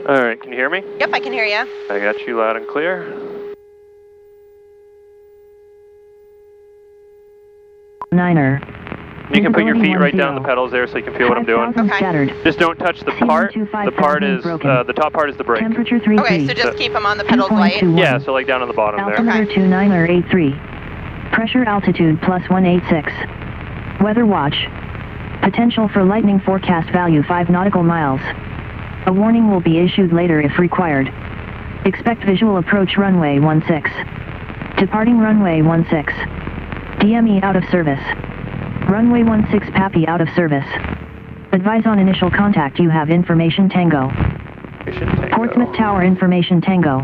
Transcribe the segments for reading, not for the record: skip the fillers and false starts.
All right, can you hear me? Yep, I can hear you. I got you loud and clear. Niner. You can put your feet right down the pedals there so you can feel what I'm doing. Okay. Scattered. Just don't touch the part. The part is, the top part is the brake. Temperature 3. Okay, so just keep them on the pedals light. Yeah, so like down on the bottom there. Altimeter 2983. Pressure altitude plus 186. Weather watch. Potential for lightning forecast value 5 nautical miles. A warning will be issued later if required. Expect visual approach runway 16. Departing runway 16. DME out of service. Runway 16 Pappy out of service. Advise on initial contact you have information Tango. Portsmouth Tower information Tango.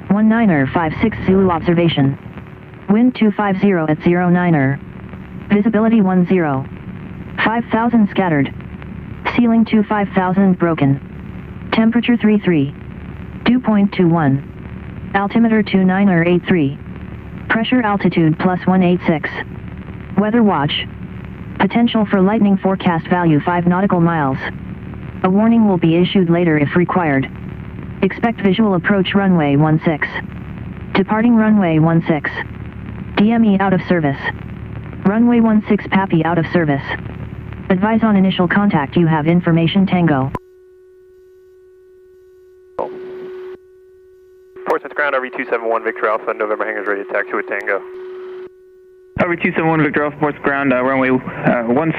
1956 Zulu observation. Wind 250 at 09er. Visibility 10. 5000 scattered. Ceiling 5000 broken. Temperature 33. Dew point 21. Altimeter 2983. Pressure altitude plus 186. Weather watch. Potential for lightning forecast value 5 nautical miles. A warning will be issued later if required. Expect visual approach runway 16. Departing runway 16. DME out of service. Runway 16 Pappy out of service. Advise on initial contact you have information Tango. Portsmouth ground, RV271 Victor Alpha, November hangars ready to taxi with Tango. RV271 Victor Alpha, Portsmouth ground, runway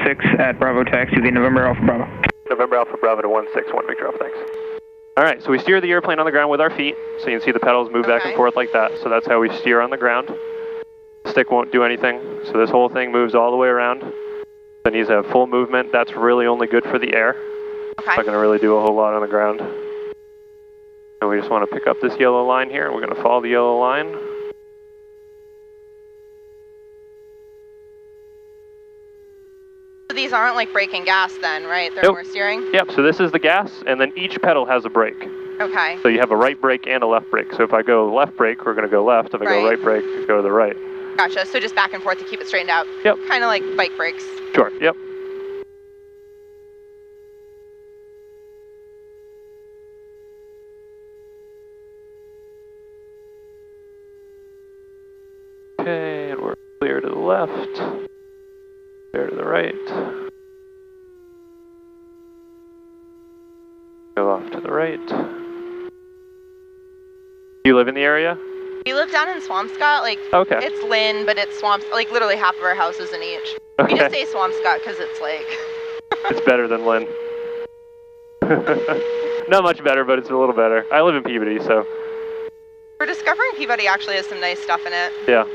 16 at Bravo taxi with November Alpha Bravo. November Alpha Bravo to 161 Victor Alpha, thanks. All right, so we steer the airplane on the ground with our feet, so you can see the pedals move back and forth like that. So that's how we steer on the ground. The stick won't do anything, so this whole thing moves all the way around. It needs to have full movement. That's really only good for the air. It's not going to really do a whole lot on the ground. And we just want to pick up this yellow line here, and we're going to follow the yellow line. So these aren't like braking gas then, right? They're more steering? Yep, so this is the gas, and then each pedal has a brake. Okay. So you have a right brake and a left brake. So if I go left brake, we're going to go left. If I go right brake, go to the right. Gotcha, so just back and forth to keep it straightened out. Yep. Kind of like bike brakes. Sure, yep. Okay, and we're clear to the left, clear to the right. Go off to the right. You live in the area? We live down in Swampscott, like, it's Lynn, but it's Swamps, like literally half of our house is in each. Okay. We just say Swampscott because it's like... It's better than Lynn. Not much better, but it's a little better. I live in Peabody, so... We're discovering Peabody actually has some nice stuff in it. Yeah,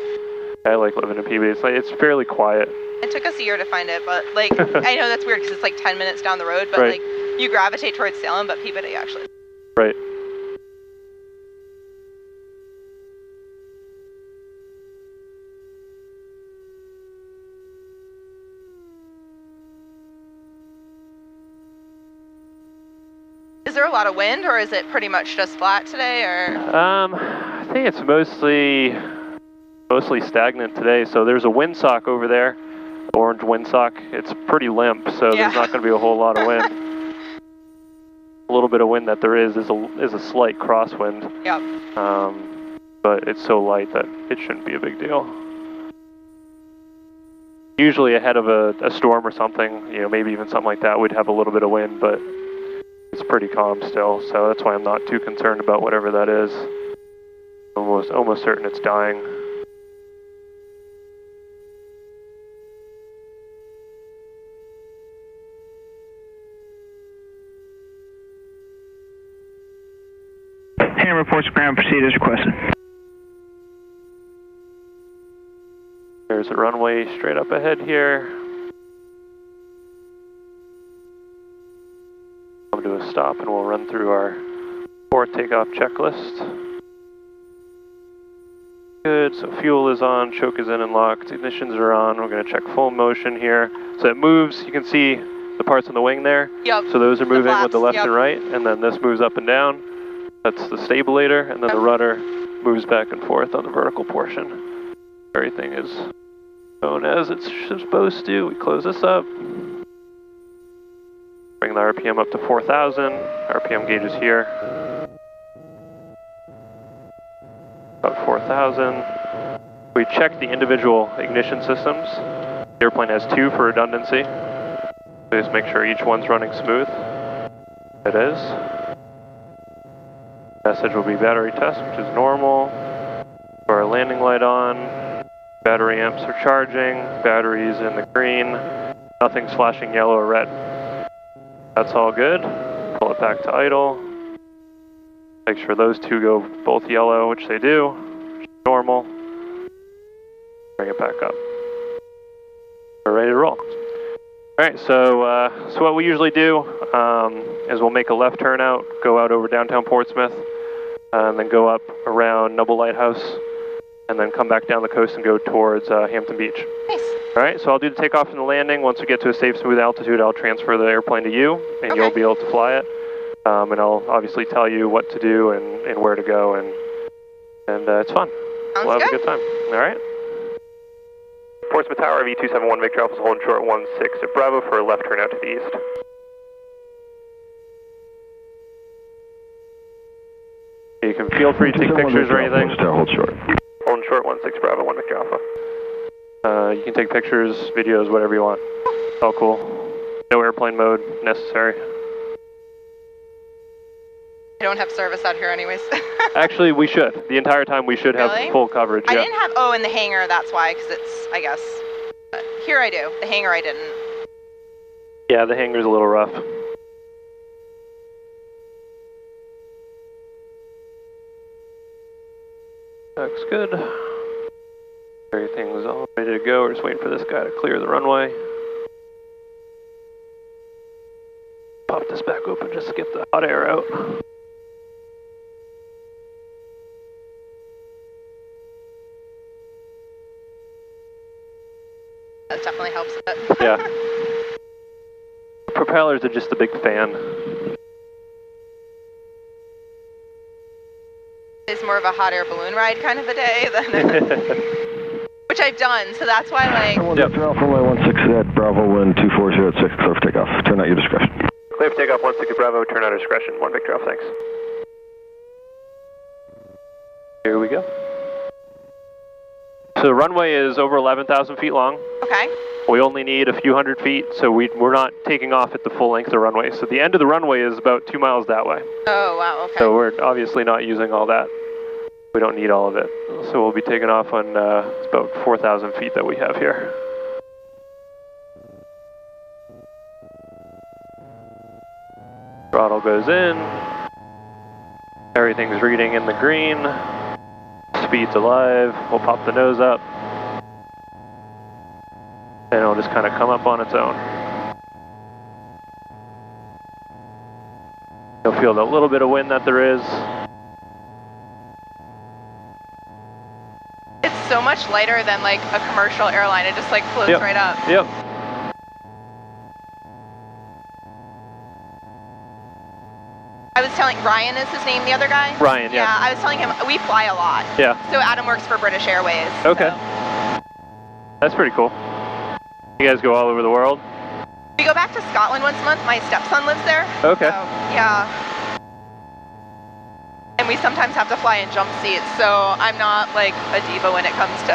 I like living in Peabody. It's fairly quiet. It took us a year to find it, but like, I know that's weird because it's like 10 minutes down the road, but like, you gravitate towards Salem, but Peabody actually. Right. Is there a lot of wind, or is it pretty much just flat today, or? I think it's mostly stagnant today. So there's a windsock over there, orange windsock. It's pretty limp, so there's not going to be a whole lot of wind. A little bit of wind that there is a slight crosswind. Yep. But it's so light that it shouldn't be a big deal. Usually ahead of a storm or something, you know, maybe even something like that, we'd have a little bit of wind, but it's pretty calm still, so that's why I'm not too concerned about whatever that is. Almost certain it's dying. Hand reports ground proceed as requested. There's a runway straight up ahead here. Come to a stop and we'll run through our 4th takeoff checklist. Good, so fuel is on, choke is in and locked, ignitions are on. We're going to check full motion here. So it moves, you can see the parts on the wing there. Yep. So those are moving with the left and right, and then this moves up and down. That's the stabulator, and then the rudder moves back and forth on the vertical portion. Everything is going as it's supposed to. We close this up. Bring the RPM up to 4,000. RPM gauge is here. About 4,000. We check the individual ignition systems. The airplane has 2 for redundancy. So just make sure each one's running smooth. It is. Message will be battery test, which is normal. Our landing light on. Battery amps are charging. Batteries in the green. Nothing's flashing yellow or red. That's all good. Pull it back to idle. Make sure those 2 go both yellow, which they do. Which is normal. Bring it back up. We're ready to roll. Alright, so what we usually do is we'll make a left turn out, go out over downtown Portsmouth, and then go up around Noble Lighthouse, and then come back down the coast and go towards Hampton Beach. Nice. Alright, so I'll do the takeoff and the landing. Once we get to a safe, smooth altitude, I'll transfer the airplane to you, and you'll be able to fly it. And I'll obviously tell you what to do and where to go, and it's fun. We'll have a good time. Alright? Portsmouth Tower, V271 Victor Alpha's holding short 16 at Bravo for a left turn out to the east. You can feel free to take pictures or anything. Hold short. Holding short 16 Bravo 1 Victor Alpha. You can take pictures, videos, whatever you want. All cool. No airplane mode necessary. I don't have service out here anyways. Actually, we should. The entire time we should have full coverage. I didn't have, in the hangar, that's why, because it's, I guess. But here I do. The hangar I didn't. Yeah, the hangar's a little rough. Looks good. Everything's all ready to go. We're just waiting for this guy to clear the runway. Pop this back open just to get the hot air out. That definitely helps a bit. Yeah. Propellers are just a big fan. It's more of a hot air balloon ride kind of a day than which I've done, so that's why like Alpha 16 at Bravo wind 240 at 6, clear for takeoff. Turn out your discretion. Clear for takeoff 16 Bravo, turn out discretion, 1 Victor Alpha, thanks. Here we go. So the runway is over 11,000 feet long. Okay. We only need a few hundred feet, so we're not taking off at the full length of the runway. So the end of the runway is about 2 miles that way. Oh, wow, okay. So we're obviously not using all that. We don't need all of it. So we'll be taking off on it's about 4,000 feet that we have here. Throttle goes in. Everything's reading in the green. Speed's alive. We'll pop the nose up. And it'll just kind of come up on its own. You'll feel the little bit of wind that there is. It's so much lighter than like a commercial airline. It just like floats right up. Yep. I was telling, Ryan is his name, the other guy? Ryan, yeah. Yeah, I was telling him, we fly a lot. Yeah. So Adam works for British Airways. Okay. So. That's pretty cool. You guys go all over the world? We go back to Scotland once a month. My stepson lives there. Okay. So, yeah. And we sometimes have to fly in jump seats, so I'm not like a diva when it comes to...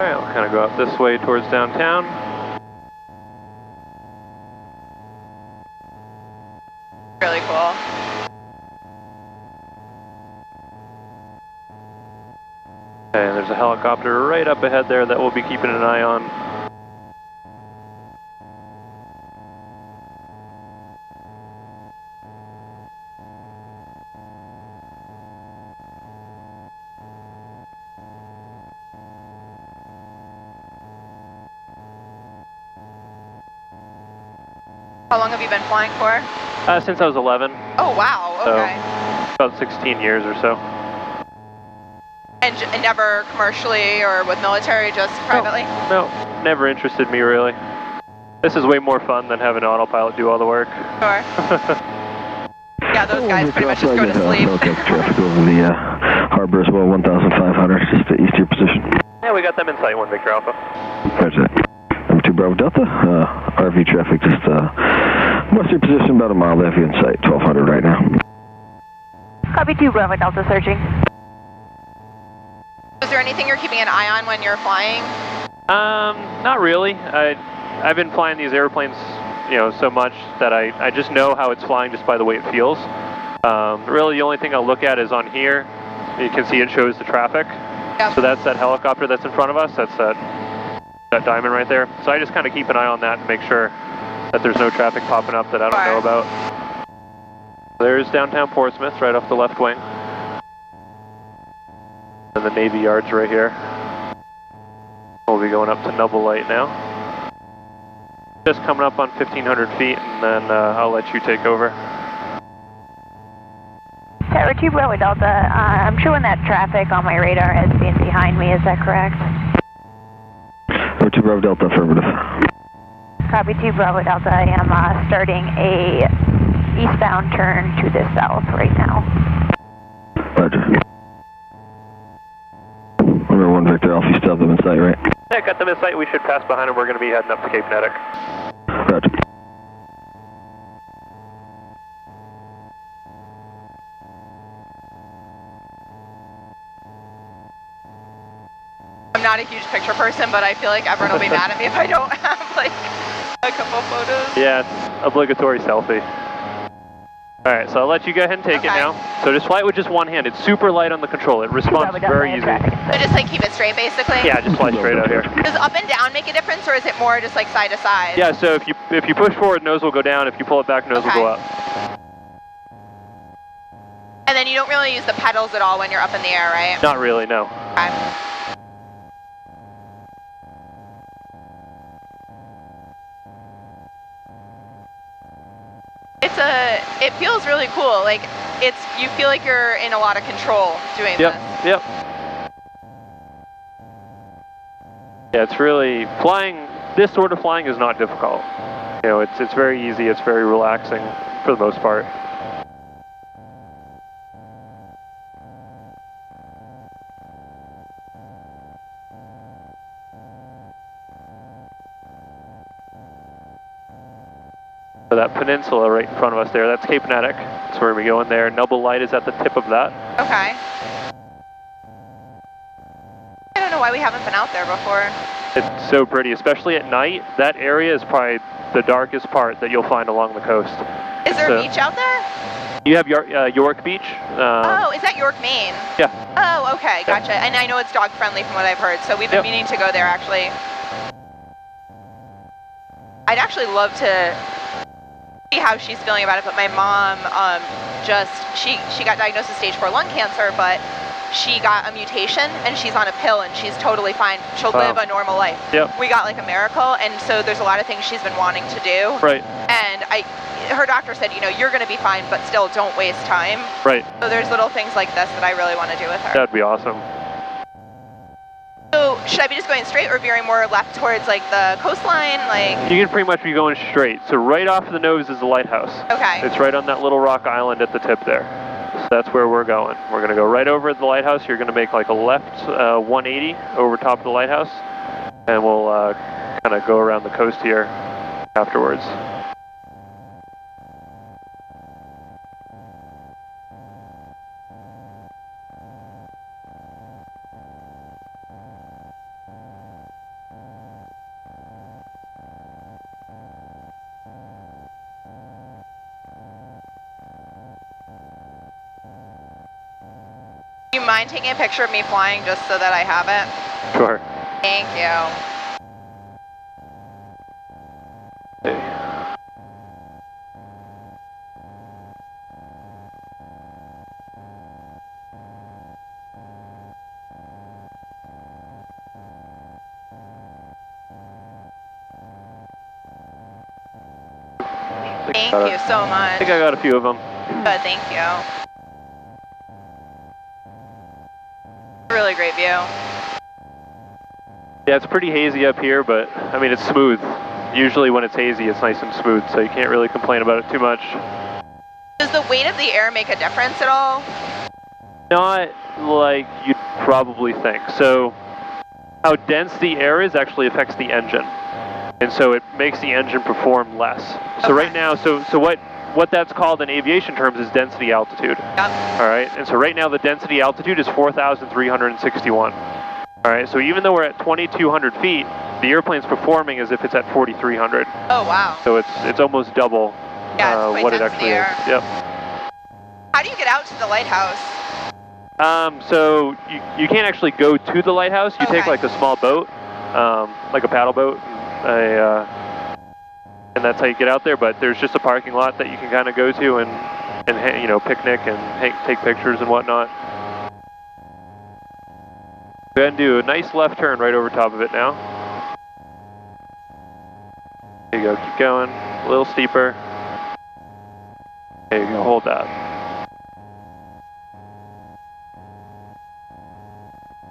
Alright, I'll kind of go up this way towards downtown. Really cool. And there's a helicopter right up ahead there that we'll be keeping an eye on. How long have you been flying for? Since I was 11. Oh, wow, okay. So, about 16 years or so. And never commercially or with military, just privately? No, never interested me really. This is way more fun than having an autopilot do all the work. Sure. Yeah, those guys pretty much just go to sleep. Okay, traffic over the harbor as well, 1,500, just to east of your position. Yeah, we got them in sight, 1 Victor Alpha. Roger that. Number 2 Bravo Delta, RV traffic just western position, about a mile left in sight, 1200 right now. Copy 2 Bravo Delta searching. Is there anything you're keeping an eye on when you're flying? Not really. I've been flying these airplanes, so much that I just know how it's flying just by the way it feels. Really, the only thing I'll look at is on here. You can see it shows the traffic. Yep. So that's that helicopter that's in front of us. That's that diamond right there. So I just kind of keep an eye on that to make sure that there's no traffic popping up that I don't know about. There's downtown Portsmouth right off the left wing. And the Navy Yards right here. We'll be going up to Noble Light now. Just coming up on 1,500 feet, and then I'll let you take over. Tower 2 Bravo Delta, I'm showing that traffic on my radar as being behind me, is that correct? Tower 2 Bravo Delta, affirmative. Copy 2 Bravo Delta, I am starting a eastbound turn to the south right now. Roger. Number 1 Victor Alpha, you still have them in sight, right? Yeah, got them in sight. We should pass behind them. We're going to be heading up to Cape Natick. Roger. I'm not a huge picture person, but I feel like everyone will be mad at me if I don't have like a couple photos. Yeah, it's obligatory selfie. Alright, so I'll let you go ahead and take it now. So just fly it with just one hand. It's super light on the control. It responds very easy. So just like keep it straight basically? Yeah, just fly straight out here. Does up and down make a difference, or is it more just like side to side? Yeah, so if you push forward, nose will go down. If you pull it back, nose will go up. And then you don't really use the pedals at all when you're up in the air, right? Not really, no. Okay. It feels really cool. Like you feel like you're in a lot of control doing this. Yep. Yeah, it's really flying. This sort of flying is not difficult. It's very easy. It's very relaxing for the most part. So that peninsula right in front of us there, that's Cape Natick. That's where we go in there. Noble Light is at the tip of that. Okay. I don't know why we haven't been out there before. It's so pretty, especially at night. That area is probably the darkest part that you'll find along the coast. Is there a beach out there? You have York Beach. Oh, is that York, Maine? Yeah. Oh, okay, gotcha. And I know it's dog friendly from what I've heard, so we've been meaning to go there actually. I'd actually love to see how she's feeling about it, but my mom she got diagnosed with stage 4 lung cancer, but she got a mutation and she's on a pill and she's totally fine. She'll live a normal life. Yep. We got like a miracle, and so there's a lot of things she's been wanting to do. Right. And her doctor said, you're going to be fine, but still don't waste time. Right. So there's little things like this that I really want to do with her. That'd be awesome. So should I be just going straight or veering more left towards like the coastline? You can pretty much be going straight. So right off the nose is the lighthouse. Okay. It's right on that little rock island at the tip there. So that's where we're going. We're going to go right over the lighthouse. You're going to make like a left 180 over top of the lighthouse, and we'll kind of go around the coast here afterwards. Do you mind taking a picture of me flying just so that I have it? Sure. Thank you. Thank you so much. I think I got a few of them. Good, thank you. Really great view. Yeah, it's pretty hazy up here, but I mean, it's smooth. Usually when it's hazy, it's nice and smooth, so you can't really complain about it too much. Does the weight of the air make a difference at all? Not like you'd probably think. So how dense the air is actually affects the engine. And so it makes the engine perform less. So right now, so what that's called in aviation terms is density altitude. Yep. All right, and so right now the density altitude is 4,361. All right, so even though we're at 2,200 feet, the airplane's performing as if it's at 4,300. Oh, wow. So it's almost double what it actually is. Yep. How do you get out to the lighthouse? So you can't actually go to the lighthouse. You take like a small boat, like a paddle boat, and that's how you get out there. But there's just a parking lot that you can kind of go to and you know, picnic and take pictures and whatnot. Go ahead and do a nice left turn right over top of it now. There you go, keep going, a little steeper. There you go, hold that.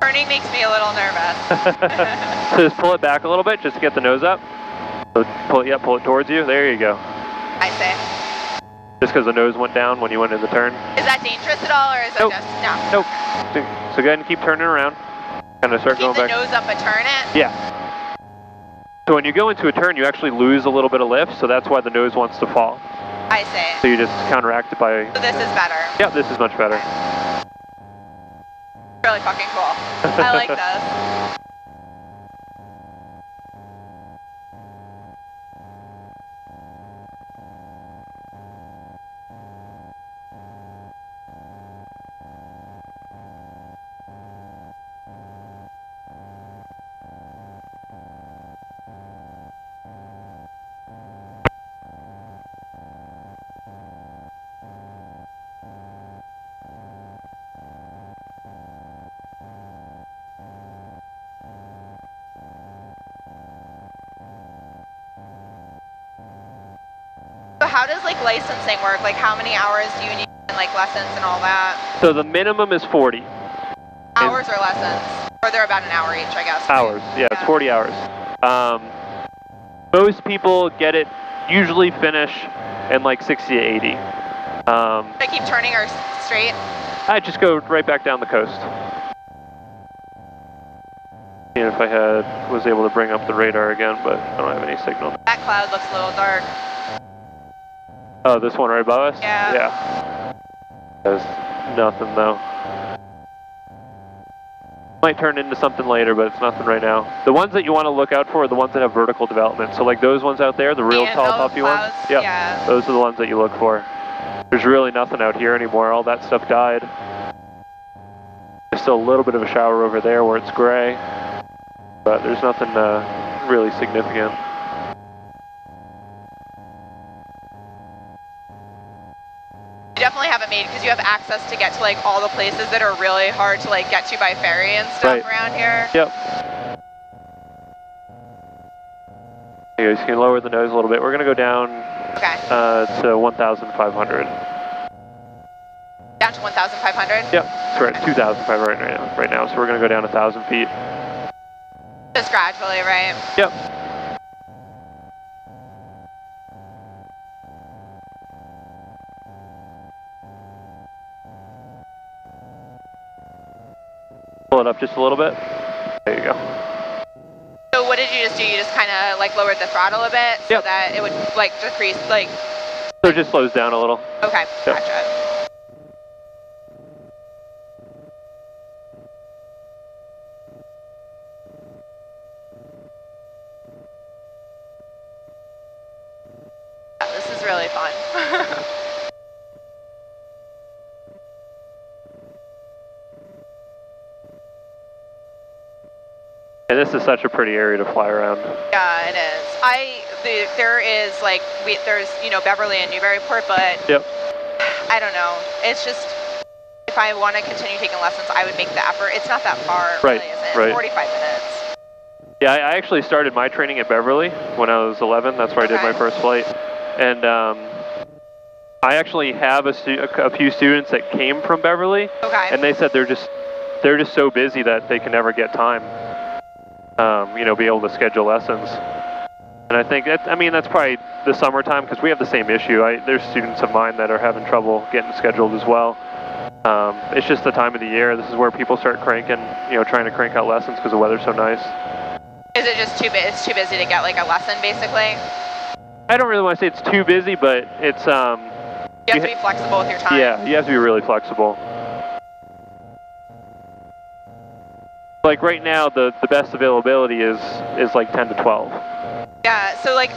Turning makes me a little nervous. So just pull it back a little bit, just to get the nose up. So pull it towards you, there you go. I see. Just because the nose went down when you went in the turn. Is that dangerous at all, or is that just, no? Nope. So go ahead and keep turning around. Kind of start going back. Keep the nose up but turn it? Yeah. So when you go into a turn, you actually lose a little bit of lift, so that's why the nose wants to fall. I see. So you just counteract it by... So this is better? Yeah, this is much better. Really fucking cool. I like this. So how does like licensing work? Like how many hours do you need in like lessons and all that? So the minimum is 40. Hours or lessons? Or they're about an hour each, I guess. Hours, yeah, it's 40 hours. Most people get it, usually finish in like 60 to 80. Should I keep turning or straight? I just go right back down the coast. And if I was able to bring up the radar again, but I don't have any signal. That cloud looks a little dark. Oh, this one right above us? Yeah. Yeah. There's nothing though. Might turn into something later, but it's nothing right now. The ones that you want to look out for are the ones that have vertical development. So like those ones out there, the real tall puffy ones. Yep. Yeah. Those are the ones that you look for. There's really nothing out here anymore. All that stuff died. There's still a little bit of a shower over there where it's gray, but there's nothing really significant. You definitely have it made because you have access to get to like all the places that are really hard to like get to by ferry and stuff around here. Yep. You guys can lower the nose a little bit. We're going to go down to 1,500. Down to 1,500? Yep. So we're at 2,500 right now. So we're going to go down 1,000 feet. Just gradually, right? Yep. Pull it up just a little bit. There you go. So what did you just do? You just kind of like lowered the throttle a bit so that it would like decrease like... So it just slows down a little. Okay, gotcha. Yeah, this is really fun. And this is such a pretty area to fly around. Yeah, it is. There is like, there's, you know, Beverly and Newburyport, but I don't know. It's just, if I want to continue taking lessons, I would make the effort. It's not that far, it really isn't. It's 45 minutes. Yeah, I actually started my training at Beverly when I was 11. That's where I did my first flight. And I actually have a few students that came from Beverly. And they said they're just so busy that they can never get time. You know, be able to schedule lessons. And I think that's probably the summertime because we have the same issue. There's students of mine that are having trouble getting scheduled as well. It's just the time of the year. This is where people start cranking, trying to crank out lessons because the weather's so nice. Is it just it's too busy to get like a lesson, basically? I don't really want to say it's too busy, but it's you have to be flexible with your time. Yeah, you have to be really flexible. Like right now, the best availability is like 10 to 12. Yeah, so like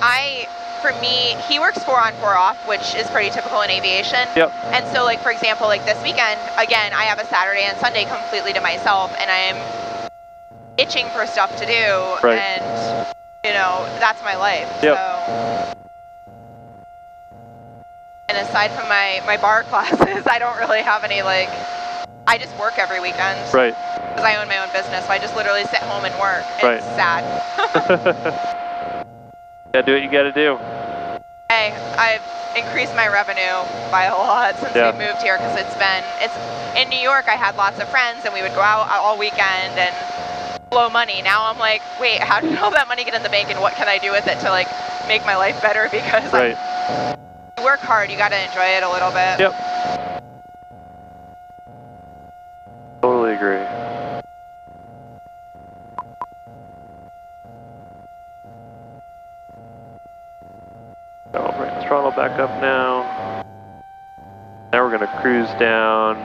for me, he works 4 on 4 off, which is pretty typical in aviation. Yep. And so like, for example, like this weekend, again, I have a Saturday and Sunday completely to myself, and I'm itching for stuff to do. Right. And, that's my life. Yep. So. And aside from my bar classes, I don't really have any I just work every weekend. Right. Because I own my own business, so I just literally sit home and work. It's sad. Yeah, do what you gotta do. Hey, I've increased my revenue by a lot since we moved here, because it's in New York. I had lots of friends and we would go out all weekend and blow money. Now I'm like, wait, how did all that money get in the bank, and what can I do with it to make my life better? Because you work hard, you gotta enjoy it a little bit. Yep. Totally agree. I'll bring the throttle back up now. Now we're going to cruise down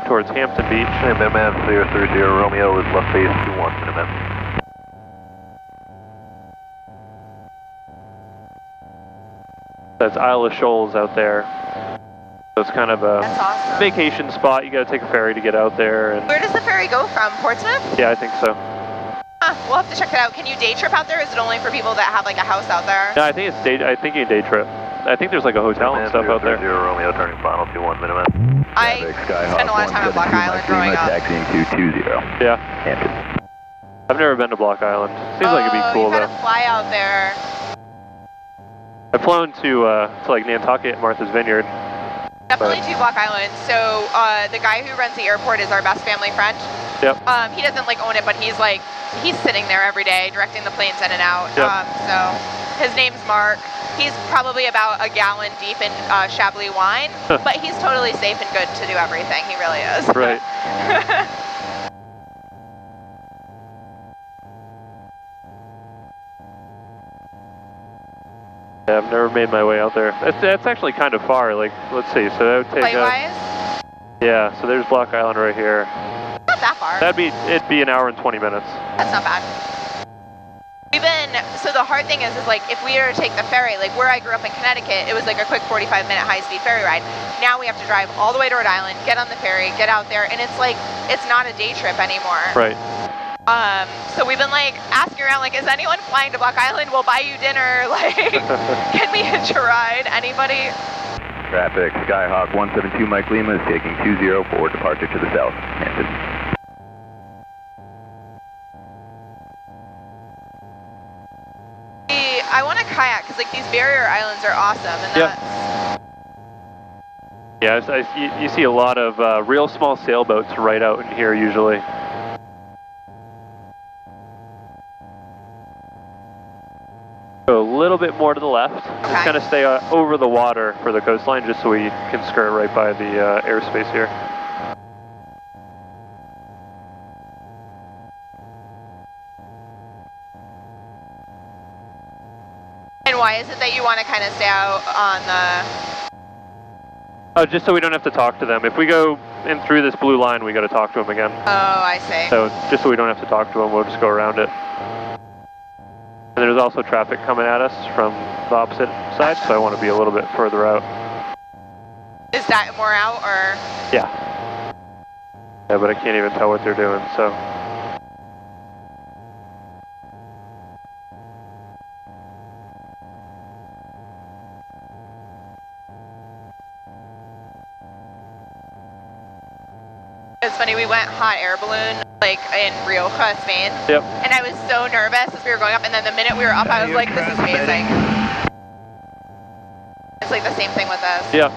towards Hampton Beach. Hey, man, 030 Romeo is left base 21 minute. That's Isle of Shoals out there. So it's kind of a awesome. Vacation spot. You got to take a ferry to get out there. And where does the ferry go from? Portsmouth? Yeah, I think so. We'll have to check that out. Can you day trip out there? Or is it only for people that have a house out there? No, I think you can day trip. I think there's a hotel and stuff out there. Romeo turning final 21 minute. I spent a lot of time on Block Island growing up. Taxiing to 20. Yeah. Hampton. I've never been to Block Island. Seems like it'd be cool you though. gotta fly out there. I've flown to Nantucket, Martha's Vineyard. Definitely to Block Island. So the guy who runs the airport is our best family friend. Yep. He doesn't own it, but he's sitting there every day directing the planes in and out. Yep. So his name's Mark. He's probably about a gallon deep in Chablis wine, but he's totally safe and good to do everything. He really is. Right. Yeah, I've never made my way out there. That's actually kind of far. Let's see. So that would take. Flight-wise? Yeah. So there's Block Island right here. Not that far. It'd be an hour and 20 minutes. That's not bad. So the hard thing is if we were to take the ferry, where I grew up in Connecticut, it was a quick 45-minute high-speed ferry ride. Now we have to drive all the way to Rhode Island, get on the ferry, get out there, and it's not a day trip anymore. Right. So we've been asking around, is anyone flying to Block Island? We'll buy you dinner. Can we hitch a ride? Anybody? Traffic, Skyhawk 172 Mike Lima is taking 20 for departure to the south. Hampton. I want to kayak because these barrier islands are awesome, and yeah, you see a lot of real small sailboats right out in here usually. Go a little bit more to the left. Okay. Just kind of stay over the water for the coastline, just so we can skirt right by the airspace here. And why is it that you want to kind of stay out on the... Oh, just so we don't have to talk to them. If we go in through this blue line, we got to talk to them again. Oh, I see. So just so we don't have to talk to them, we'll just go around it. And there's also traffic coming at us from the opposite side, so I want to be a little bit further out. Is that more out, or? Yeah. Yeah, but I can't even tell what they're doing, so. It's funny, we went hot air balloon in Rioja, Spain. Yep. And I was so nervous as we were going up, and then the minute we were up, I was like, this is amazing. It's the same thing with us. Yeah.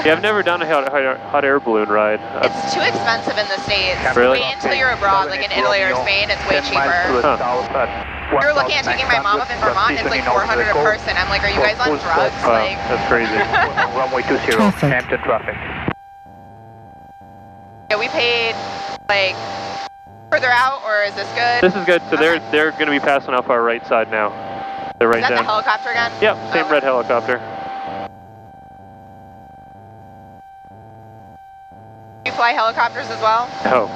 Yeah, I've never done a hot air balloon ride. It's too expensive in the States. Really? Wait until you're abroad, in Italy or Spain, it's way cheaper. Huh. We were looking at taking my mom up in Vermont, it's $400 a person. I'm like, are you guys on drugs? Wow, that's crazy. Runway 20, Hampton traffic. Yeah, we paid, like, further out, or is this good? This is good. So Okay. they're going to be passing off our right side now. They're right Is that down. the helicopter again? Yep, same Okay. red helicopter. Do you fly helicopters as well? No.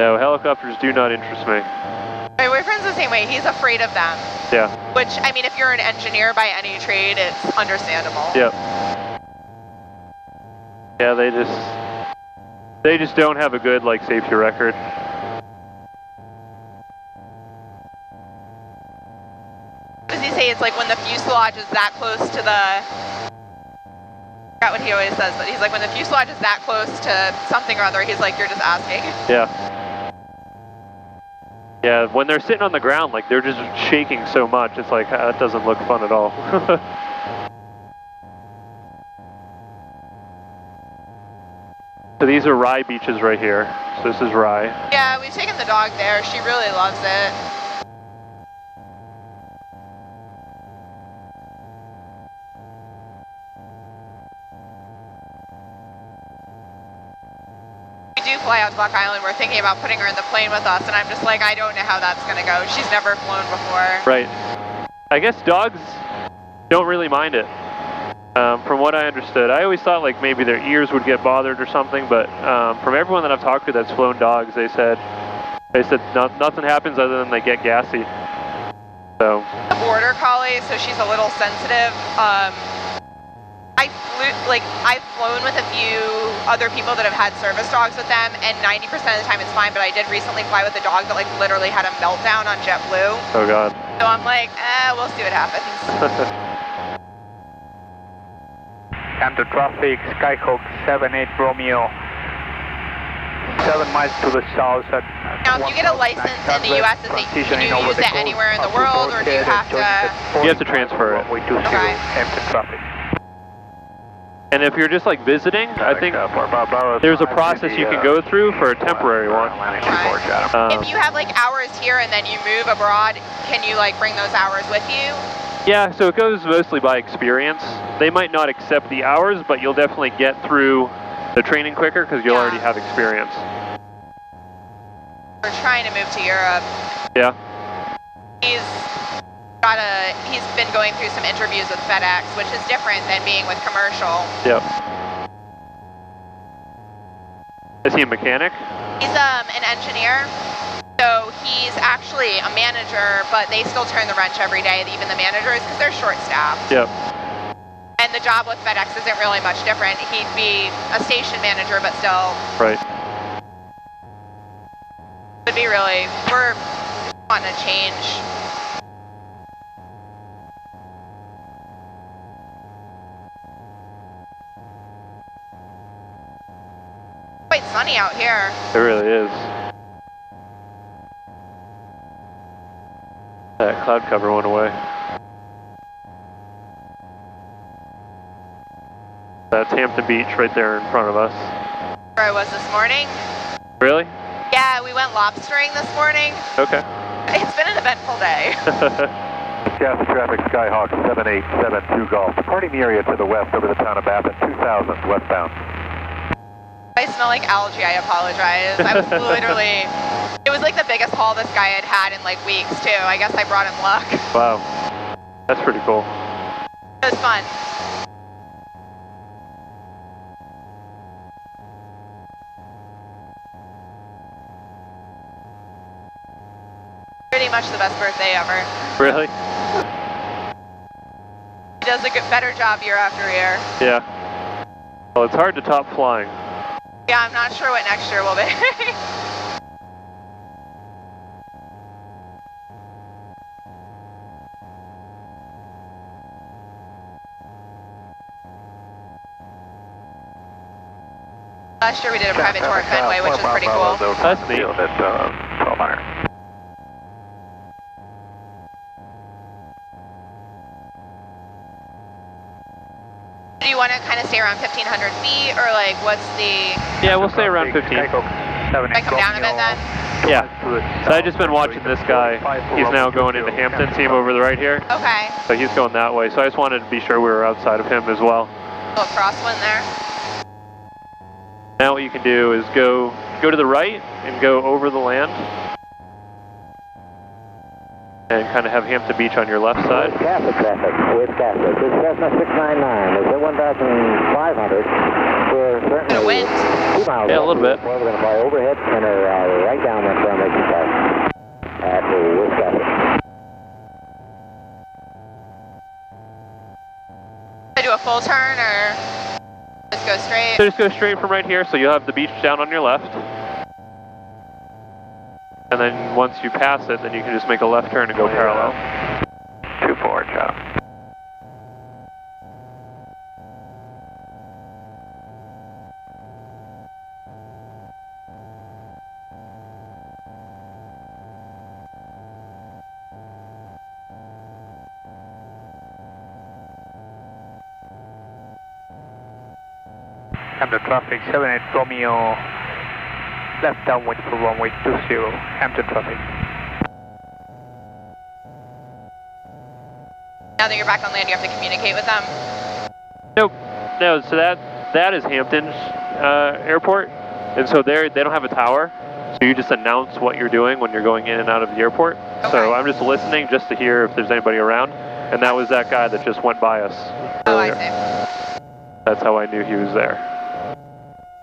No, helicopters do not interest me. My boyfriend's the same way. He's afraid of them. Yeah. Which, I mean, if you're an engineer by any trade, it's understandable. Yep. Yeah, they just don't have a good, like, safety record. What does he say? It's like when the fuselage is that close to the... I forgot what he always says, but he's like, when the fuselage is that close to something or other, he's like, you're just asking. Yeah. Yeah, when they're sitting on the ground, like, they're just shaking so much, it's like, that doesn't look fun at all. So these are Rye beaches right here. So this is Rye. Yeah, we've taken the dog there. She really loves it. We do fly out to Block Island. We're thinking about putting her in the plane with us, and I'm just like, I don't know how that's going to go. She's never flown before. Right. I guess dogs don't really mind it. From what I understood, I always thought like maybe their ears would get bothered or something, but from everyone that I've talked to that's flown dogs, they said nothing happens other than they get gassy. So. A border collie, so she's a little sensitive. I've flown with a few other people that have had service dogs with them, and 90% of the time it's fine, but I did recently fly with a dog that like literally had a meltdown on JetBlue. Oh God. So I'm like, we'll see what happens. Enter traffic, Skyhawk 78 Romeo. 7 miles to the south at Now, if you get a license in the U.S., can you use it anywhere in the world, or do you have to? You have to transfer it. Okay. Enter traffic. And if you're just like visiting, I think there's a process you can go through for a temporary one. If you have like hours here and then you move abroad, can you like bring those hours with you? Yeah, so it goes mostly by experience. They might not accept the hours, but you'll definitely get through the training quicker because you'll already have experience. We're trying to move to Europe. Yeah. He's been going through some interviews with FedEx, which is different than being with commercial. Yep. Is he a mechanic? He's an engineer. So he's actually a manager, but they still turn the wrench every day, even the managers, because they're short-staffed. Yep. And the job with FedEx isn't really much different. He'd be a station manager, but still. Right. Would be really, we're wanting to change. Quite sunny out here. It really is. That cloud cover went away. That's Hampton Beach right there in front of us. Where I was this morning. Really? Yeah, we went lobstering this morning. Okay. It's been an eventful day. Gas traffic, Skyhawk 7872 Golf. Departing the area to the west over the town of Bath at 2000 westbound. I smell like algae, I apologize. I was literally, it was like the biggest haul this guy had had in like weeks too. I guess I brought him luck. Wow. That's pretty cool. It was fun. Pretty much the best birthday ever. Really? He does a better job year after year. Yeah. Well, it's hard to top flying. Yeah, I'm not sure what next year will be. Last year we did a private tour at Fenway, which was pretty cool. That's neat. 1200. Do you want to kind of stay around 1,500 feet, or like what's the... Yeah, we'll stay around 15. Should I come down a bit then? Yeah. So I've just been watching this guy. He's now going into Hampton. See him over the right here? Okay. So he's going that way. So I just wanted to be sure we were outside of him as well. Little crosswind there. Now what you can do is go to the right and go over the land. And kind of have Hampton Beach on your left side. Catholic traffic, Wisconsin. This is Cessna 699. It's at 1,500. We're certainly Gonna wind. 2 miles. Yeah, a little bit. We're going to fly overhead center right down that formation path at Wisconsin. I do a full turn or just go straight? So just go straight from right here, so you'll have the beach down on your left. And then once you pass it, then you can just make a left turn and go parallel. 2-4, chop. Hampton traffic, 78 Romeo, left downwind for runway 20, Hampton traffic. Now that you're back on land, you have to communicate with them? Nope. No, so that is Hampton's airport, and so they don't have a tower, so you just announce what you're doing when you're going in and out of the airport. Okay. So I'm just listening just to hear if there's anybody around, and that was that guy that just went by us earlier. Oh, I see. That's how I knew he was there.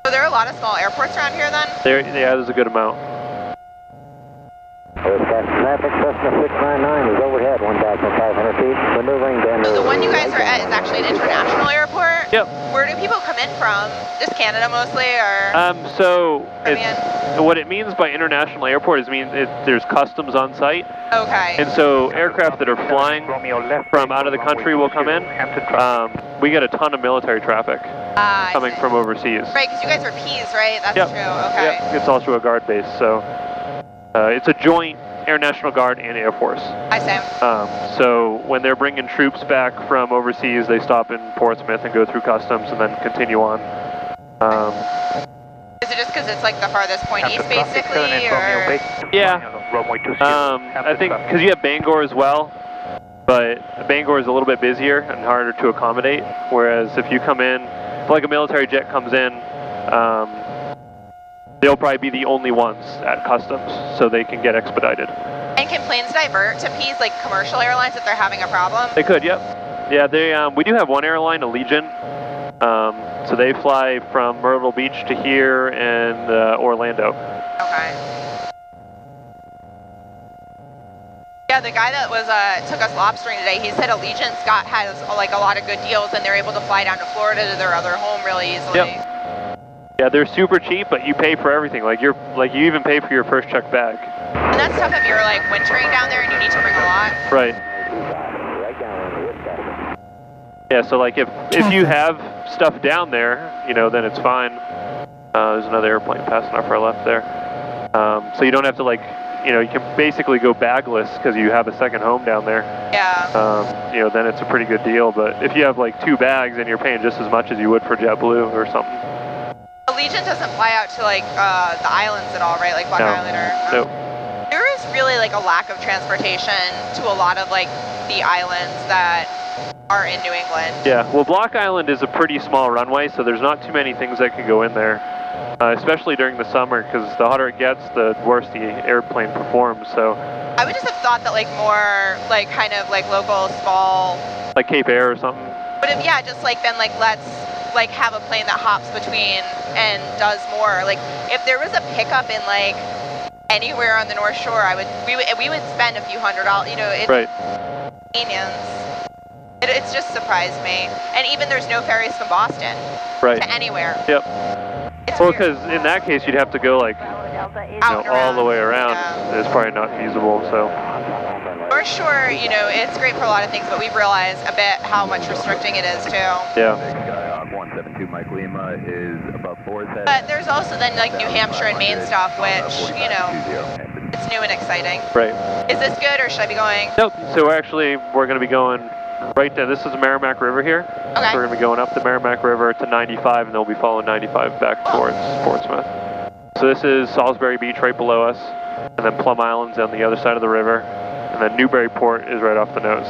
So there are a lot of small airports around here then? Yeah, there's a good amount. Wisconsin traffic, Cessna 699 is overhead 1,500 feet, maneuvering down. So the one you guys are at is actually an international airport? Yep. Where do people come in from? Just Canada mostly, or? So Caribbean? what it means by international airport is there's customs on site. Okay. And so aircraft that are flying from out of the country will come in. We get a ton of military traffic coming from overseas. Right, because you guys are Ps, right? That's Yep. true, okay. Yep. It's also a guard base, so it's a joint Air National Guard and Air Force. I see. So when they're bringing troops back from overseas, they stop in Portsmouth and go through customs and then continue on. Is it just because it's like the farthest point east, basically, or? Yeah. I think because you have Bangor as well, but Bangor is a little bit busier and harder to accommodate. Whereas if you come in, if like a military jet comes in, they'll probably be the only ones at customs, so they can get expedited. And can planes divert to Ps, like commercial airlines, if they're having a problem? They could, yep. Yeah, we do have one airline, Allegiant. So they fly from Myrtle Beach to here and Orlando. Okay. Yeah, the guy that was took us lobstering today, he said Allegiant's has like a lot of good deals, and they're able to fly down to Florida to their other home really easily. Yep. Yeah, they're super cheap, but you pay for everything. Like you even pay for your first check bag. And that's tough if you're like wintering down there and you need to bring a lot. Right. Yeah, so like if you have stuff down there, then it's fine. There's another airplane passing off our left there. So you don't have to you can basically go bagless because you have a second home down there. Yeah. Then it's a pretty good deal. But if you have like 2 bags and you're paying just as much as you would for JetBlue or something. Allegiant doesn't fly out to like the islands at all, right? Like Block Island or? Nope. There is really like a lack of transportation to a lot of like the islands that are in New England. Yeah, well Block Island is a pretty small runway, so there's not too many things that can go in there, especially during the summer, because the hotter it gets, the worse the airplane performs, so. I would just have thought that like more like kind of like local small. Like Cape Air or something. But if, yeah, just like then like let's like have a plane that hops between and does more. Like if there was a pickup in like anywhere on the North Shore, we would spend a few $100. It's right. Convenience. It's just surprised me. And even there's no ferries from Boston to anywhere. Yep. It's well, because in that case you'd have to go like all the way around. Yeah. It's probably not feasible. So. North Shore, it's great for a lot of things, but we've realized a bit how much restricting it is too. Yeah. 172 Mike Lima is above Forest Head. But there's also then like New Hampshire and Maine stuff, which, it's new and exciting. Right. Is this good or should I be going? Nope. So we're going to be going right there. This is the Merrimack River here. Okay. So we're going to be going up the Merrimack River to 95, and then we'll be following 95 back towards Portsmouth. So this is Salisbury Beach right below us, and then Plum Island's on the other side of the river, and then Newburyport is right off the nose.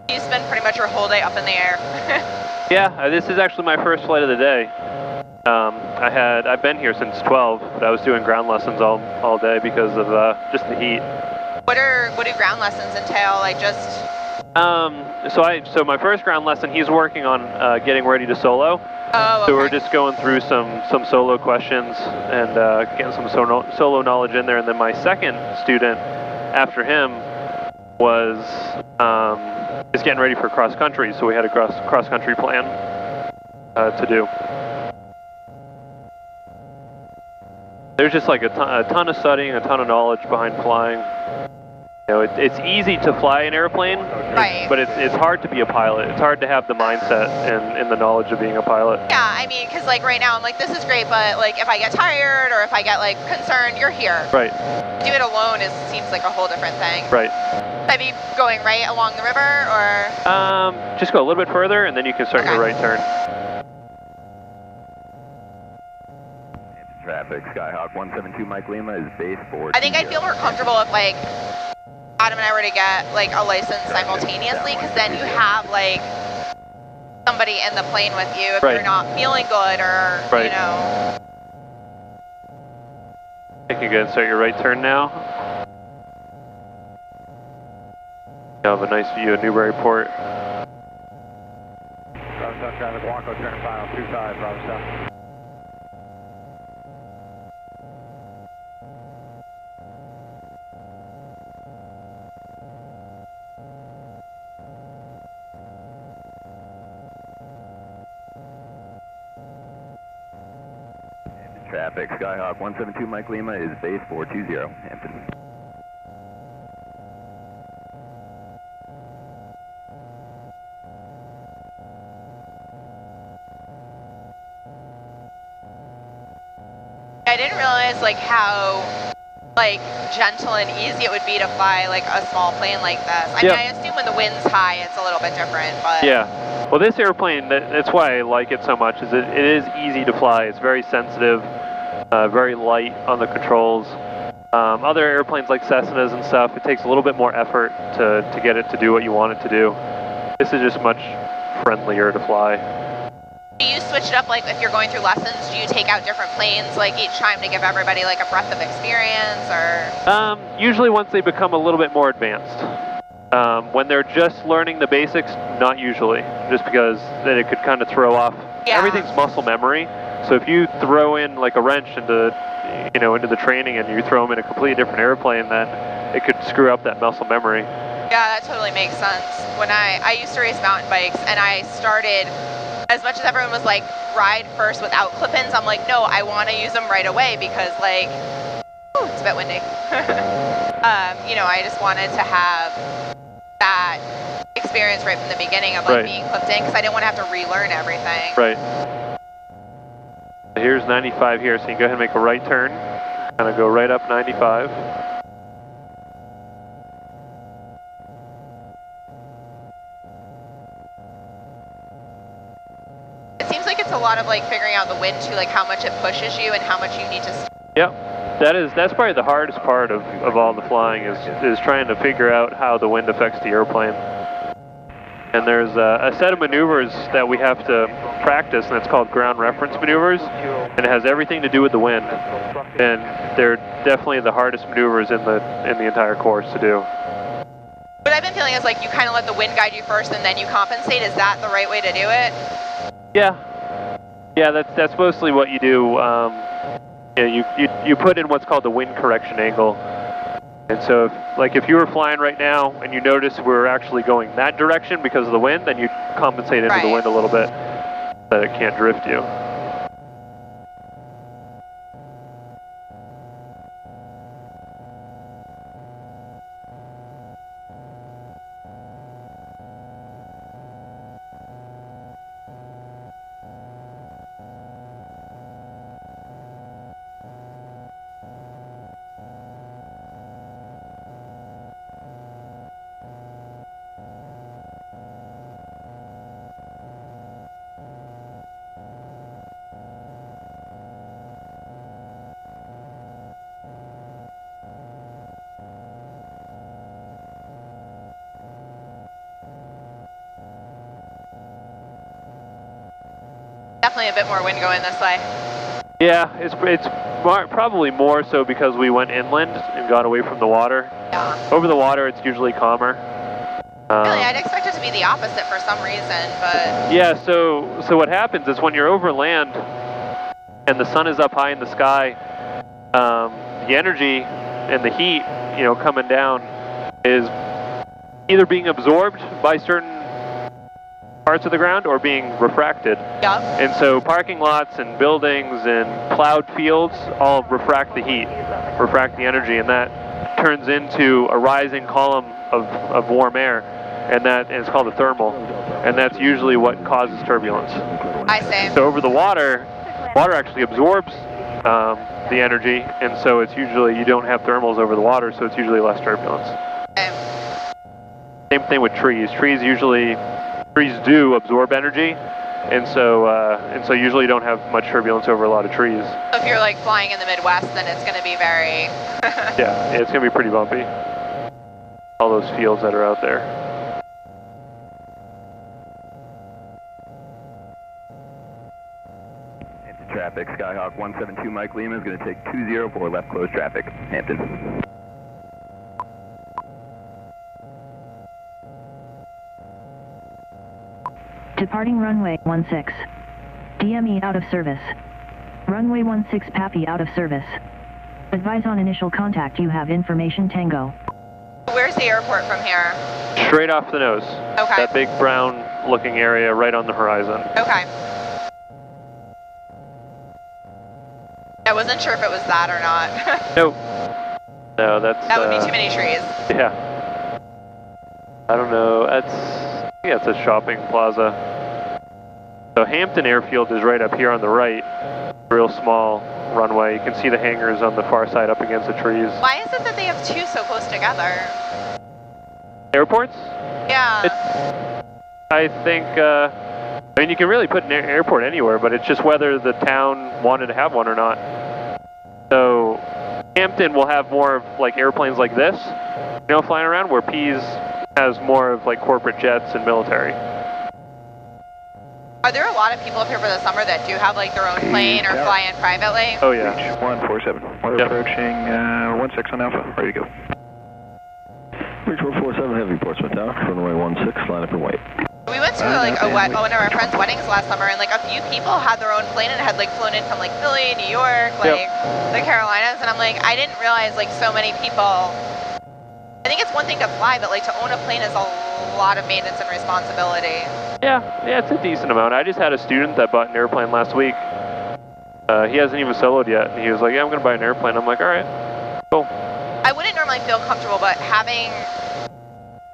You spend pretty much your whole day up in the air. Yeah, this is actually my first flight of the day. I've been here since 12, but I was doing ground lessons all day because of just the heat. What do ground lessons entail? Like just... So my first ground lesson, he's working on getting ready to solo. Oh, okay. So we're just going through some solo questions and getting some solo knowledge in there. And then my second student after him is getting ready for cross country. So we had a cross country plan to do. There's just like a ton of studying, a ton of knowledge behind flying. You know, it's easy to fly an airplane, right, but it's hard to be a pilot. It's hard to have the mindset and the knowledge of being a pilot. Yeah, I mean, because like right now I'm like, this is great, but like if I get tired or if I get like concerned, you're here. Right. Do it alone seems like a whole different thing. Right. Should I be going right along the river or? Just go a little bit further and then you can start your right turn. Traffic, Skyhawk 172 Mike Lima is base 4. I think I'd feel more comfortable if like Adam and I were to get like a license simultaneously, because then you have like somebody in the plane with you if right. you're not feeling good or right. you know. You can go and start your right turn now. You have a nice view of Newburyport. Bravo South traffic, Wacko turn final 25, Bravo South. Traffic, Skyhawk 172 Mike Lima is base 420, Hampton. I didn't realize like how like gentle and easy it would be to fly like a small plane like this. I mean, I assume when the wind's high, it's a little bit different, but yeah. Well, this airplane, that's why I like it so much. Is it is easy to fly. It's very sensitive, very light on the controls. Other airplanes like Cessnas and stuff, it takes a little bit more effort to get it to do what you want it to do. This is just much friendlier to fly. Do you switch it up, like if you're going through lessons, do you take out different planes like each time to give everybody like a breadth of experience, or? Usually once they become a little bit more advanced. When they're just learning the basics, not usually, just because then it could kind of throw off. Yeah. Everything's muscle memory, so if you throw in like a wrench into the training and you throw them in a completely different airplane, then it could screw up that muscle memory. Yeah, that totally makes sense. When I used to race mountain bikes, and I started, as much as everyone was like, ride first without clip-ins, I'm like, no, I want to use them right away because like, ooh, it's a bit windy. You know, I just wanted to have that experience right from the beginning of like being clipped in, because I didn't want to have to relearn everything. Right. Here's 95 here, so you can go ahead and make a right turn. Kind of go right up 95. It seems like it's a lot of like figuring out the wind too, like how much it pushes you and how much you need to. Yep. That's probably the hardest part of all the flying is trying to figure out how the wind affects the airplane. And there's a set of maneuvers that we have to practice, and it's called ground reference maneuvers, and it has everything to do with the wind. And they're definitely the hardest maneuvers in the entire course to do. What I've been feeling is like you kind of let the wind guide you first, and then you compensate. Is that the right way to do it? Yeah. Yeah, that's mostly what you do. You put in what's called the wind correction angle. And so if you were flying right now and you notice we're actually going that direction because of the wind, then you compensate into the wind a little bit so that it can't drift you. Definitely a bit more wind going this way. Yeah, it's probably more so because we went inland and got away from the water. Yeah. Over the water, it's usually calmer. Really, I'd expect it to be the opposite for some reason, but... Yeah, so what happens is when you're over land and the sun is up high in the sky, the energy and the heat, coming down is either being absorbed by certain parts of the ground or being refracted. Yep. And so parking lots and buildings and plowed fields all refract the heat, refract the energy, and that turns into a rising column of warm air, and it's called a thermal, and that's usually what causes turbulence. I see. So over the water actually absorbs the energy, and so it's usually, you don't have thermals over the water, so it's usually less turbulence. Okay. Same thing with trees. Trees do absorb energy, and so usually you don't have much turbulence over a lot of trees. So if you're like flying in the Midwest, then it's going to be very... yeah, it's going to be pretty bumpy. All those fields that are out there. Into traffic, Skyhawk 172 Mike Lima is going to take 20 for left close traffic, Hampton. Departing runway 16. DME out of service. Runway 16 Pappy out of service. Advise on initial contact, you have information Tango. Where's the airport from here? Straight off the nose. Okay. That big brown looking area right on the horizon. Okay. I wasn't sure if it was that or not. Nope. No, that would be too many trees. Yeah. I don't know. Yeah, it's a shopping plaza. So Hampton Airfield is right up here on the right. Real small runway. You can see the hangars on the far side up against the trees. Why is it that they have two so close together? Airports? Yeah. I think, I mean, you can really put an airport anywhere, but it's just whether the town wanted to have one or not. So Hampton will have more of like airplanes like this, flying around, where Pease has more of like corporate jets and military. Are there a lot of people up here for the summer that do have like their own plane or fly in privately? Oh yeah. 147. We're approaching 16 on Alpha. Ready to go. Reach 147 Heavy, Portsmouth Tower. Runway 16, line up and wait. We went to like one of our friends' weddings last summer, and like a few people had their own plane and had like flown in from like Philly, New York, like the Carolinas, and I'm like, I didn't realize like so many people. I think it's one thing to fly, but like to own a plane is a lot of maintenance and responsibility. Yeah, it's a decent amount. I just had a student that bought an airplane last week. He hasn't even soloed yet, and he was like, yeah, I'm going to buy an airplane. I'm like, all right, cool. I wouldn't normally feel comfortable, but having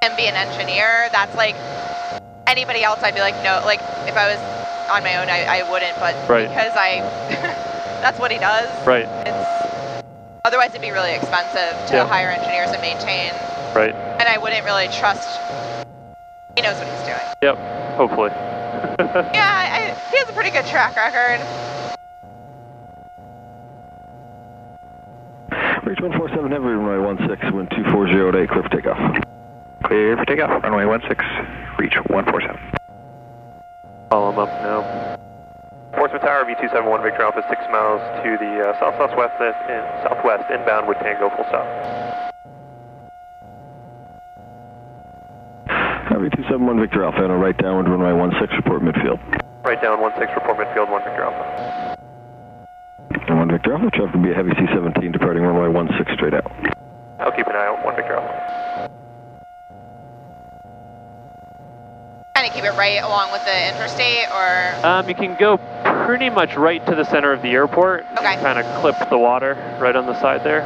him be an engineer, that's like, anybody else I'd be like, no, like if I was on my own, I wouldn't, but because that's what he does. Right. Otherwise it'd be really expensive to hire engineers and maintain. Right. And I wouldn't really trust, he knows what he's doing. Yep, hopefully. Yeah, he has a pretty good track record. Reach 147 Heavy, runway 16, wind 240 clear for takeoff. Clear for takeoff, runway 16, reach 147. Follow him up now. Portsmouth Tower, V271 Victor Alpha, 6 miles to the southwest inbound with Tango, full stop. V271 Victor Alpha, and a right downwind runway 16, report midfield. Right down 16, report midfield, 1 Victor Alpha. And 1 Victor Alpha, traffic will be a heavy C-17 departing runway 16 straight out. I'll keep an eye out, 1 Victor Alpha. Kind of keep it right along with the interstate, or? You can go pretty much right to the center of the airport. Okay. Kind of clip the water right on the side there.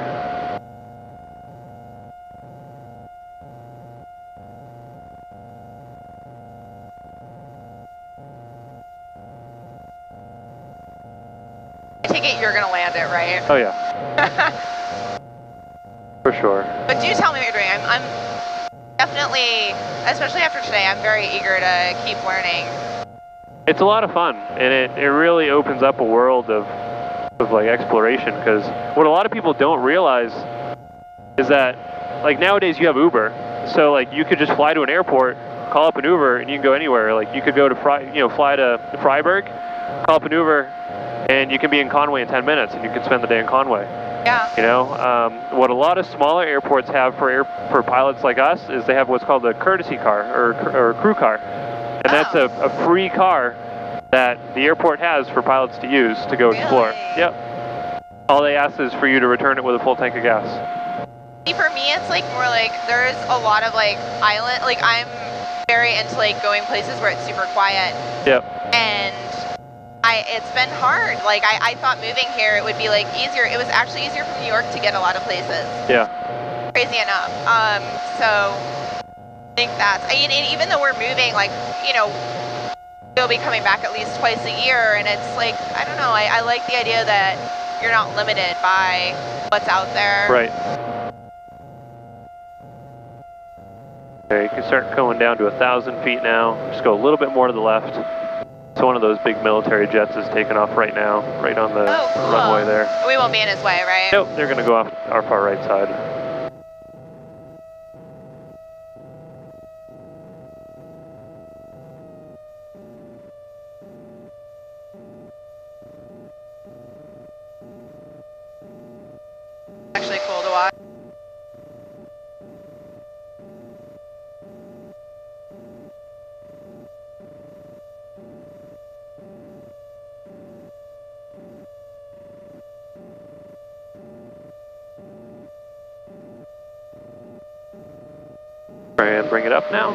I take it you're going to land it, right? Oh yeah. For sure. But do tell me what you're doing. I'm definitely, especially after today, I'm very eager to keep learning. It's a lot of fun, and it really opens up a world of like exploration, because what a lot of people don't realize is that like nowadays you have Uber, so like you could just fly to an airport, call up an Uber, and you can go anywhere. Like you could go to fly to Freiburg, call up an Uber, and you can be in Conway in 10 minutes, and you can spend the day in Conway. Yeah. You know, what a lot of smaller airports have for pilots like us is they have what's called a courtesy car or crew car, and that's a free car that the airport has for pilots to use to go explore. Yep. All they ask is for you to return it with a full tank of gas. See, for me, it's like more like there's a lot of like island. Like I'm very into like going places where it's super quiet. Yep. And it's been hard. Like I thought moving here it would be like easier. It was actually easier from New York to get a lot of places. Yeah. Crazy enough. So I think that's, and even though we're moving, like, you know, we'll be coming back at least twice a year, and it's like, I don't know, I like the idea that you're not limited by what's out there. Right. Okay, you can start going down to 1,000 feet now. Just go a little bit more to the left. So one of those big military jets is taking off right now, right on the runway there. We won't be in his way, right? Nope, they're going to go off our far right side. Actually cool to watch. And bring it up now.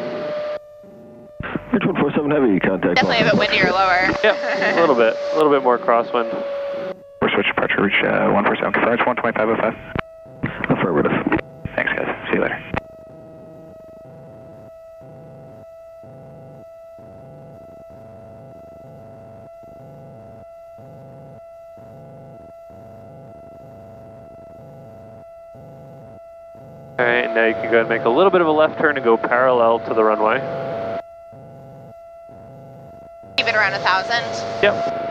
Bridge 147 Heavy, contact. Definitely a bit windy or lower. Yep, a little bit more crosswind. We're switch departure, reach 147, confirm it's 125.05. Affirmative. Thanks guys, see you later. Alright, now you can go ahead and make a little bit of a left turn and go parallel to the runway. Keep it around 1,000. Yep.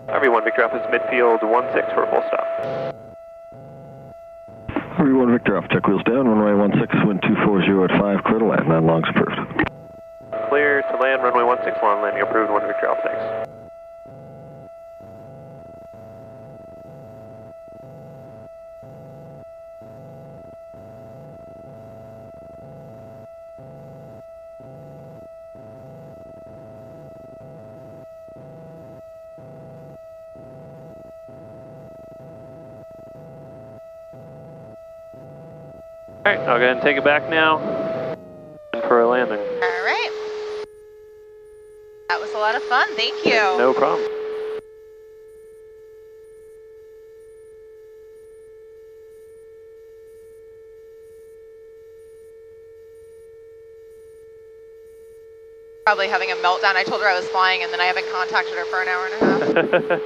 RV1 Victor off is midfield 16 for a full stop. RV1 Victor off, check wheels down, runway 16, wind 240 at 5, clear to land, 9 longs approved. Clear to land, runway 16, long landing approved, 1 Victor off, thanks. Alright, I'll go ahead and take it back now and for a landing. Alright. That was a lot of fun, thank you. No problem. Probably having a meltdown. I told her I was flying and then I haven't contacted her for an hour and a half.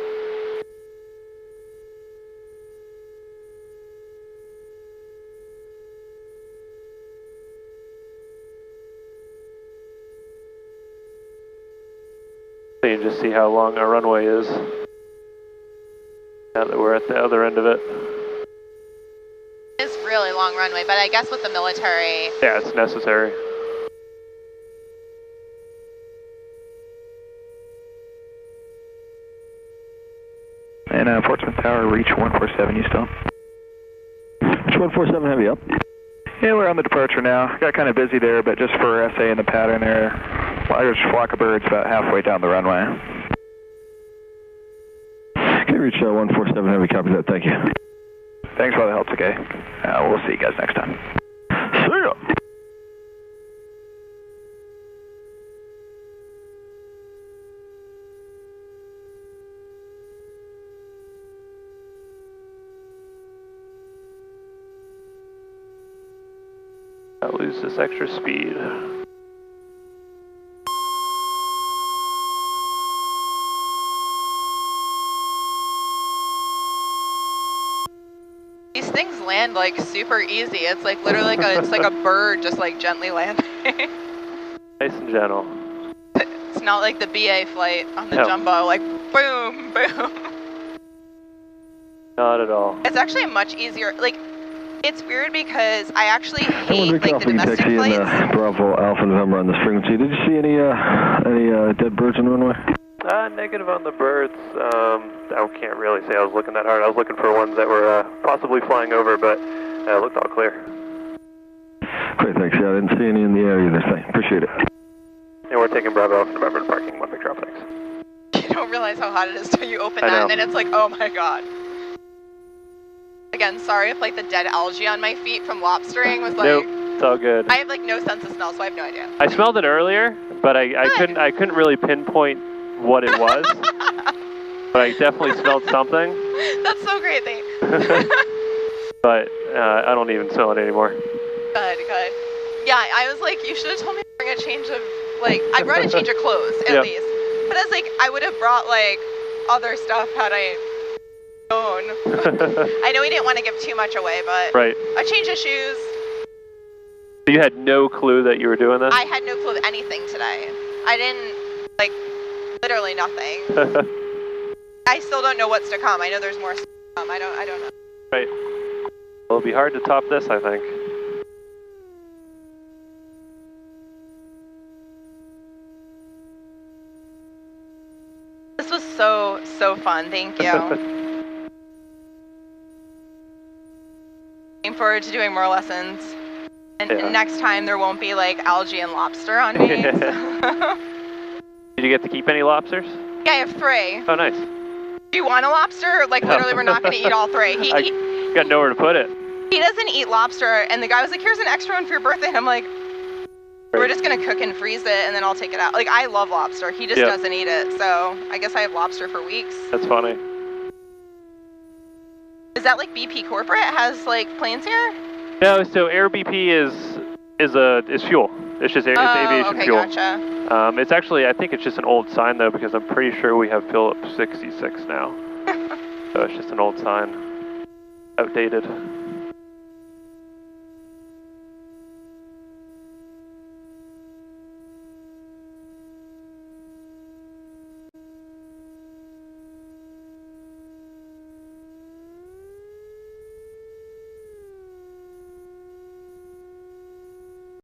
So you can just see how long our runway is now that we're at the other end of it. It's really long runway, but I guess with the military. Yeah, it's necessary. And Portsmouth Tower, reach 147, you still? Reach 147 Heavy up. Yeah, we're on the departure now. Got kind of busy there, but just for SA in the pattern there, large flock of birds about halfway down the runway. Okay, reach 147 Heavy, copy that, thank you. Thanks for all the help, okay? We'll see you guys next time. See ya! I'll lose this extra speed. These things land like super easy. It's like literally like it's like a bird just like gently landing. Nice and gentle. It's not like the BA flight on the jumbo, like boom, boom. Not at all. It's actually much easier. Like, it's weird because I actually hate like the domestic taxi flights. in Bravo Alpha November on this frequency. Did you see any dead birds on the runway? Negative on the birds. I can't really say I was looking that hard. I was looking for ones that were possibly flying over, but it looked all clear. Great, thanks. Yeah, I didn't see any in the area this time. Appreciate it. And we're taking Bravo Alpha November to parking. 1 big drop, thanks. You don't realize how hot it is till you open that, and then it's like, oh my god. Again, sorry if like the dead algae on my feet from lobstering was like. Nope, it's all good. I have like no sense of smell, so I have no idea. I smelled it earlier, but I couldn't really pinpoint what it was. But I definitely smelled something. That's so great, thanks. But I don't even smell it anymore. Good. Yeah, I was like, you should have told me to bring a change of, like, I brought a change of clothes, at least. But I was like, I would have brought, like, other stuff had I known. I know we didn't want to give too much away, but right. A change of shoes. You had no clue that you were doing this? I had no clue of anything today. I didn't, like, literally nothing. I still don't know what's to come. I know there's more stuff to come. I don't know. Right. Well, it'll be hard to top this, I think. This was so fun. Thank you. Looking forward to doing more lessons. And next time there won't be like algae and lobster on me. So. Did you get to keep any lobsters? Yeah, I have 3. Oh, nice. Do you want a lobster? Like literally we're not going to eat all 3. I got nowhere to put it. He doesn't eat lobster, and the guy was like, here's an extra one for your birthday. And I'm like, we're just going to cook and freeze it, and then I'll take it out. Like, I love lobster. He just doesn't eat it, so I guess I have lobster for weeks. That's funny. Is that like BP Corporate has like planes here? No, so Air BP is fuel. It's just aviation fuel. Gotcha. It's actually, I think it's just an old sign though, because I'm pretty sure we have Phillips 66 now. So it's just an old sign, outdated.